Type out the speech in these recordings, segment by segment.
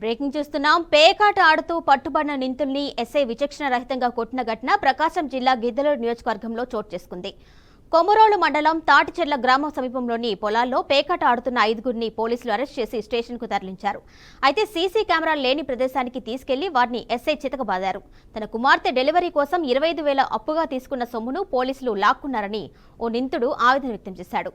Breaking చూస్తున్నాం. పేకాట ఆడుతూ పట్టుబడిన నిందితుల్ని ఎస్ఐ విచక్షణ రహితంగా కొట్టిన ఘటన ప్రకాశం జిల్లా గిద్దలూరు నియోజకవర్గంలో చోటు చేసుకుంది. కొమరోలు మండలం తాటిచెర్ల గ్రామం సమీపంలోని పొలాల్లో పేకాట ఆడుతున్న 5గురిని పోలీసులు అరెస్ట్ చేసి స్టేషన్కు తరలించారు. అయితే సీసీ కెమెరాలు లేని ప్రదేశానికి తీసుకెళ్లి వారిని ఎస్ఐ చితకబాదారు. తన కుమార్తె డెలివరీ కోసం 25,000 అప్పుగా తీసుకున్న సొమ్మును పోలీసులు లాక్కున్నారని ఓ నిందితుడు ఆవేదన వ్యక్తం చేశాడు.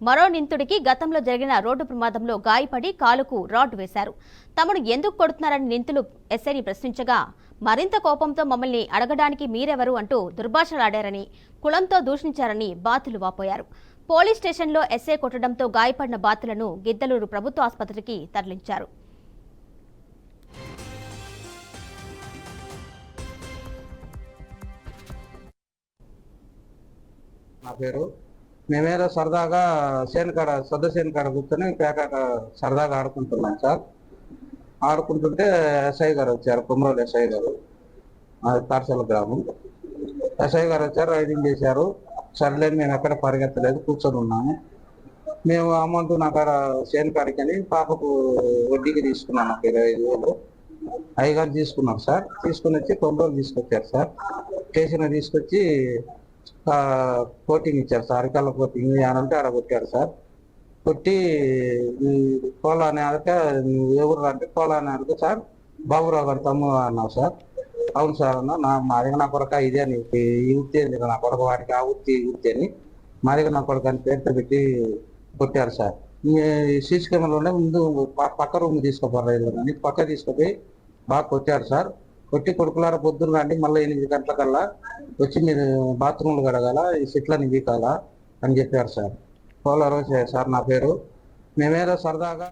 మరో నిందితుడికి గతంలో జరిగిన రోడ్డు ప్రమాదంలో గాయపడి కాలుకు రాడ్ వేశారు. తమను ఎందుకు కొడుతున్నారని నిందితులు ఎస్ఐని ప్రశ్నించగా, మరింత కోపంతో మమ్మల్ని అడగడానికి మీరెవరు అంటూ దుర్భాషలాడారని, కులంతో దూషించారని బాతులు వాపోయారు. పోలీస్ స్టేషన్లో ఎస్ఐ కొట్టడంతో గాయపడిన బాతులను గిద్దలూరు ప్రభుత్వ ఆసుపత్రికి తరలించారు. నా పేరు మేమేదో సరదాగా సేనకాడ సొద్ద సేనకాడ కూర్చొని పేకాట సరదాగా ఆడుకుంటున్నాం సార్. ఆడుకుంటుంటే ఎస్ఐ గారు వచ్చారు, కుమ్రోలు ఎస్ఐ గారు, తాటిచెర్ల గ్రామం. ఎస్ఐ గారు వచ్చారు, రైడింగ్ చేశారు. సర్లే మేము ఎక్కడ పరిగెత్తలేదు, కూర్చొని ఉన్నాము. మేము అమౌంట్ నా కాడ సేనకాడికి అని పాపకు వడ్డీకి తీసుకున్నాను, నాకు 25,000 అయ్యగారు తీసుకున్నాం సార్. తీసుకుని వచ్చి కుమ్రోలు తీసుకొచ్చారు సార్. స్టేషన్ తీసుకొచ్చి కోటింగ్ ఇచ్చారు సార్, అరికాల కోటింగ్ అంటే ఆడ కొట్టారు సార్. కొట్టి కోలా అని అడిగితే ఎవరు అంటే కోలా అని అడిగితే సార్ బాబురావు గారు తమ్ముడు అన్నావు సార్. అవును సార్ అన్నా. మాదిగ నా కొరక ఇదే నీకు ఈ వృత్తి ఏంది నా కొరక, వాడికి ఆ వృత్తి అని మాదిగ నా కొరక అని పేరుతో పెట్టి కొట్టారు సార్. సీసీ కెమెరాలోనే ముందు పక్క రూమ్ తీసుకోపోలేదు అని పక్క తీసుకుపోయి బాగా కొట్టారు సార్. కొట్టి కొడుకులారా పొద్దున్న రండి, మళ్ళీ 8 గంటలకల్లా వచ్చి మీరు బాత్రూమ్లు కడగాల, ఈ సిట్లని వీకాలా అని చెప్పారు సార్. పోలారు సార్ నా పేరు. మేమేదో సరదాగా